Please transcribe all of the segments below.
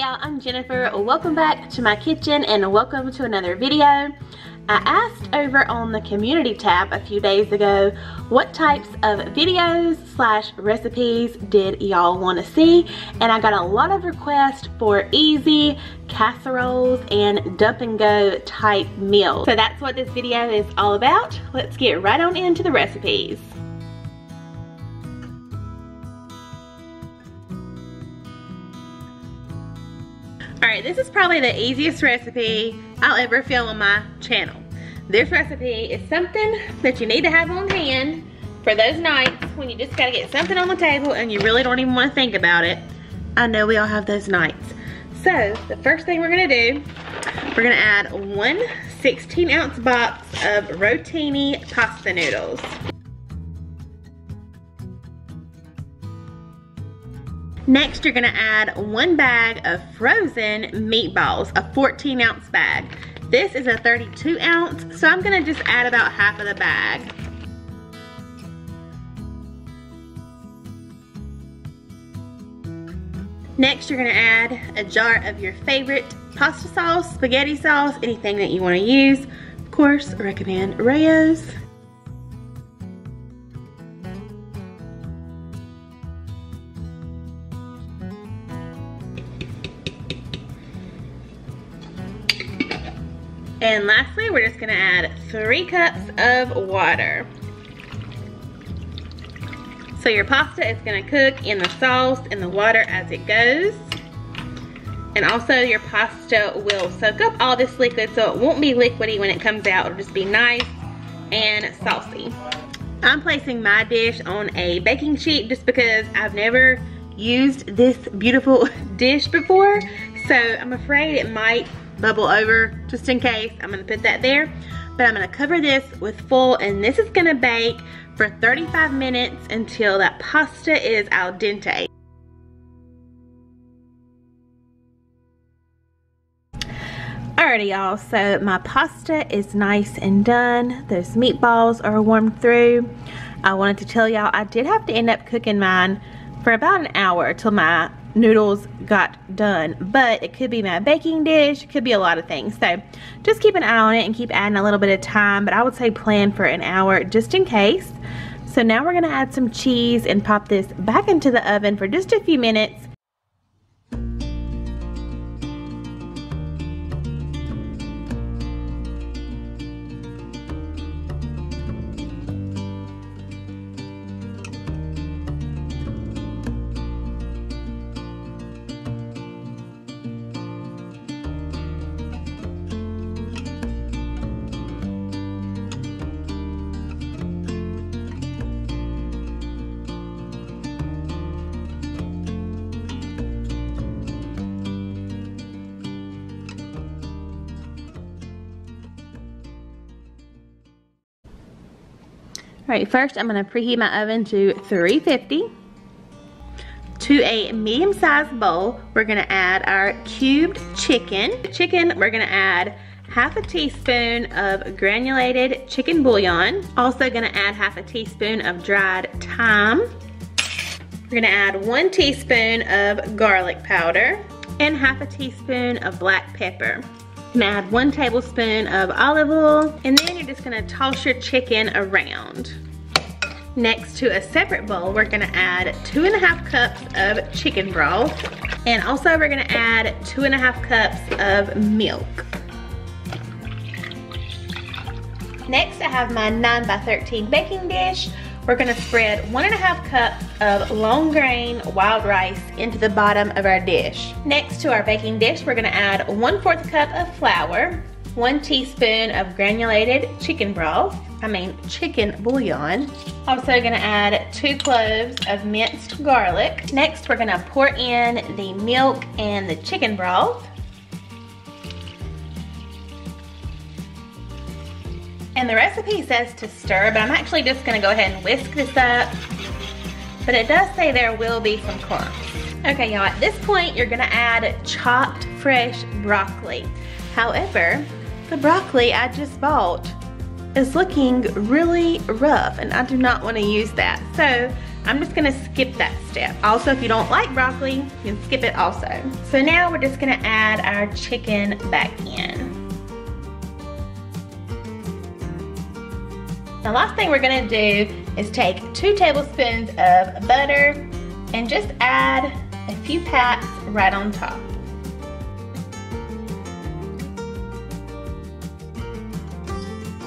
y'all, I'm Jennifer. Welcome back to my kitchen and welcome to another video. I asked over on the community tab a few days ago what types of videos / recipes did y'all want to see, and I got a lot of requests for easy casseroles and dump and go type meals. So that's what this video is all about. Let's get right on into the recipes. Alright, this is probably the easiest recipe I'll ever film on my channel. This recipe is something that you need to have on hand for those nights when you just gotta get something on the table and you really don't even want to think about it. I know we all have those nights. So, the first thing we're gonna do, we're gonna add one 16-ounce box of rotini pasta noodles. Next, you're gonna add one bag of frozen meatballs, a 14-ounce bag. This is a 32-ounce, so I'm gonna just add about half of the bag. Next, you're gonna add a jar of your favorite pasta sauce, spaghetti sauce, anything that you wanna use. Of course, I recommend Rayo's. And lastly, we're just gonna add 3 cups of water. So your pasta is gonna cook in the sauce and the water as it goes. And also your pasta will soak up all this liquid so it won't be liquidy when it comes out. It'll just be nice and saucy. I'm placing my dish on a baking sheet just because I've never used this beautiful dish before. So I'm afraid it might bubble over. Just in case, I'm gonna put that there. But I'm gonna cover this with foil, and this is gonna bake for 35 minutes until that pasta is al dente. Alrighty y'all, so my pasta is nice and done. Those meatballs are warmed through. I wanted to tell y'all I did have to end up cooking mine for about an hour till my noodles got done, but it could be my baking dish, it could be a lot of things, so just keep an eye on it and keep adding a little bit of time, but I would say plan for an hour just in case. So now we're gonna add some cheese and pop this back into the oven for just a few minutes. Alright, first I'm going to preheat my oven to 350. To a medium-sized bowl, we're going to add our cubed chicken. We're going to add half a teaspoon of granulated chicken bouillon. Also going to add half a teaspoon of dried thyme. We're going to add 1 teaspoon of garlic powder and half a teaspoon of black pepper. You're gonna add 1 tablespoon of olive oil, and then you're just gonna toss your chicken around. Next, to a separate bowl, we're gonna add 2.5 cups of chicken broth, and also we're gonna add 2.5 cups of milk. Next, I have my 9x13 baking dish. We're gonna spread 1.5 cups of long grain wild rice into the bottom of our dish. Next to our baking dish, we're gonna add 1/4 cup of flour, 1 teaspoon of granulated chicken bouillon. Also gonna add 2 cloves of minced garlic. Next, we're gonna pour in the milk and the chicken broth. And the recipe says to stir, but I'm actually just gonna go ahead and whisk this up. But it does say there will be some clumps. Okay, y'all, at this point, you're gonna add chopped fresh broccoli. However, the broccoli I just bought is looking really rough, and I do not wanna use that. So I'm just gonna skip that step. Also, if you don't like broccoli, you can skip it also. So now we're just gonna add our chicken back in. The last thing we're gonna do is take 2 tablespoons of butter and just add a few pats right on top.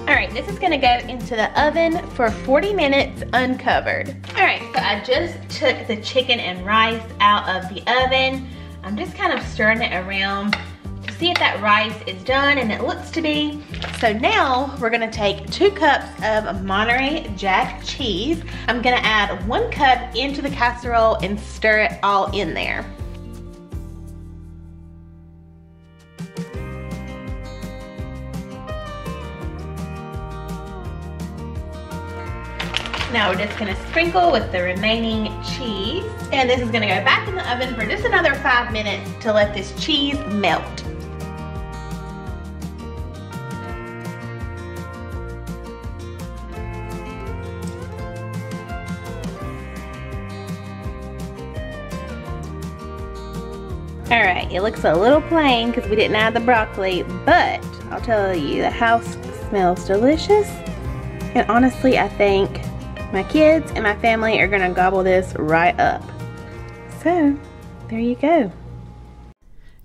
Alright, this is gonna go into the oven for 40 minutes uncovered. Alright, so I just took the chicken and rice out of the oven. I'm just kind of stirring it around to see if that rice is done, and it looks to be. So now we're gonna take 2 cups of Monterey Jack cheese. I'm gonna add 1 cup into the casserole and stir it all in there. Now we're just gonna sprinkle with the remaining cheese. And this is gonna go back in the oven for just another 5 minutes to let this cheese melt. All right, it looks a little plain because we didn't add the broccoli, but I'll tell you, the house smells delicious. And honestly, I think my kids and my family are gonna gobble this right up. So, there you go.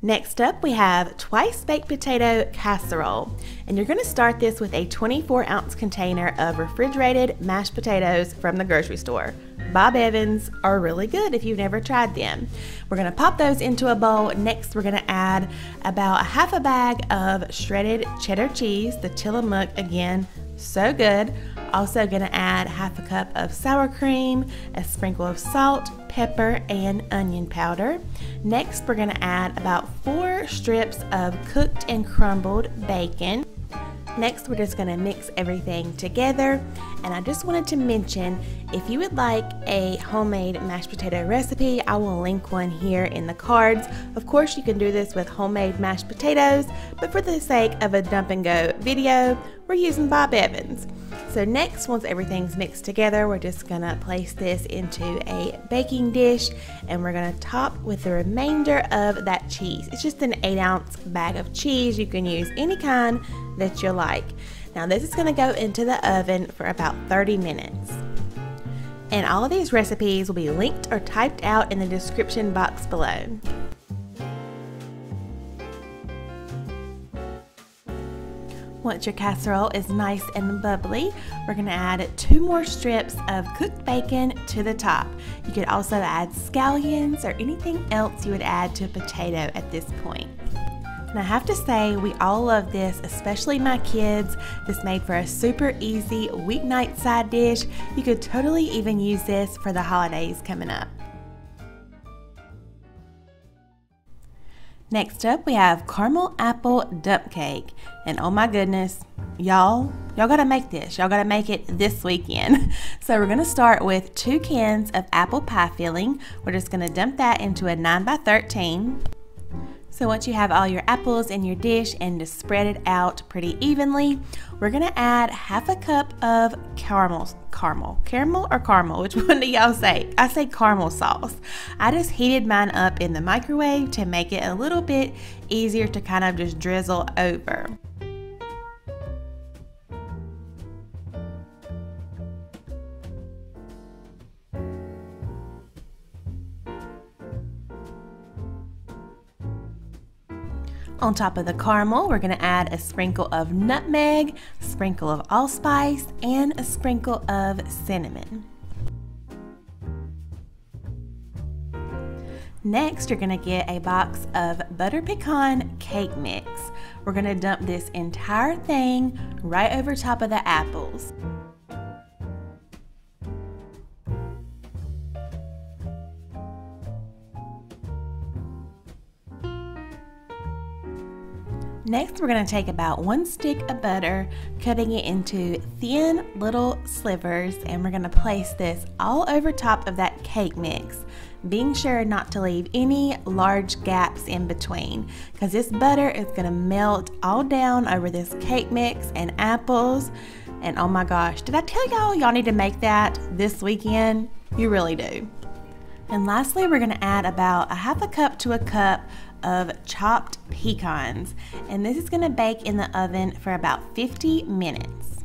Next up, we have twice baked potato casserole. And you're gonna start this with a 24-ounce container of refrigerated mashed potatoes from the grocery store. Bob Evans are really good if you've never tried them. We're gonna pop those into a bowl. Next, we're gonna add about half a bag of shredded cheddar cheese, the Tillamook again, so good. Also gonna add half a cup of sour cream, a sprinkle of salt, pepper, and onion powder. Next, we're gonna add about 4 strips of cooked and crumbled bacon. Next, we're just gonna mix everything together. And I just wanted to mention, if you would like a homemade mashed potato recipe, I will link one here in the cards. Of course, you can do this with homemade mashed potatoes, but for the sake of a dump and go video, we're using Bob Evans. So next, once everything's mixed together, we're just gonna place this into a baking dish, and we're gonna top with the remainder of that cheese. It's just an 8-ounce bag of cheese. You can use any kind that you like. Now this is gonna go into the oven for about 30 minutes. And all of these recipes will be linked or typed out in the description box below. Once your casserole is nice and bubbly, we're gonna add 2 more strips of cooked bacon to the top. You could also add scallions or anything else you would add to a potato at this point. And I have to say, we all love this, especially my kids. This made for a super easy weeknight side dish. You could totally even use this for the holidays coming up. Next up, we have caramel apple dump cake. And oh my goodness, y'all gotta make this. Y'all gotta make it this weekend. So we're gonna start with 2 cans of apple pie filling. We're just gonna dump that into a 9x13. So once you have all your apples in your dish and just spread it out pretty evenly, we're gonna add half a cup of caramel, which one do y'all say? I say caramel sauce. I just heated mine up in the microwave to make it a little bit easier to kind of just drizzle over. On top of the caramel, we're gonna add a sprinkle of nutmeg, a sprinkle of allspice, and a sprinkle of cinnamon. Next, you're gonna get a box of butter pecan cake mix. We're gonna dump this entire thing right over top of the apples. Next, we're going to take about 1 stick of butter, cutting it into thin little slivers, and we're going to place this all over top of that cake mix, being sure not to leave any large gaps in between, because this butter is going to melt all down over this cake mix and apples. And oh my gosh, did I tell y'all need to make that this weekend? You really do. And lastly, we're gonna add about 1/2 cup to a cup of chopped pecans. And this is gonna bake in the oven for about 50 minutes.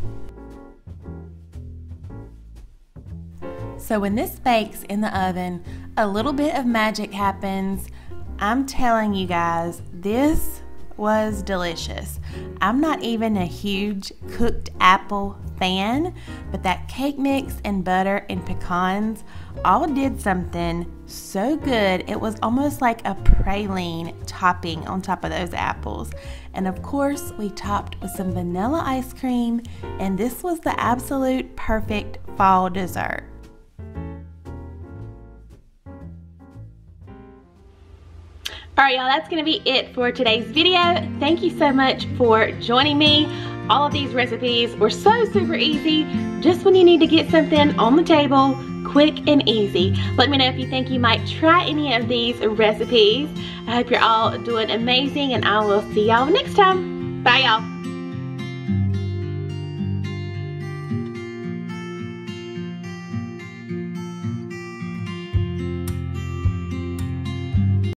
So when this bakes in the oven, a little bit of magic happens. I'm telling you guys, this was delicious. I'm not even a huge cooked apple fan, but that cake mix and butter and pecans all did something so good. It was almost like a praline topping on top of those apples. And of course, we topped with some vanilla ice cream, and this was the absolute perfect fall dessert. Alright y'all, that's going to be it for today's video. Thank you so much for joining me. All of these recipes were so super easy, just when you need to get something on the table, quick and easy. Let me know if you think you might try any of these recipes. I hope you're all doing amazing, and I will see y'all next time. Bye y'all.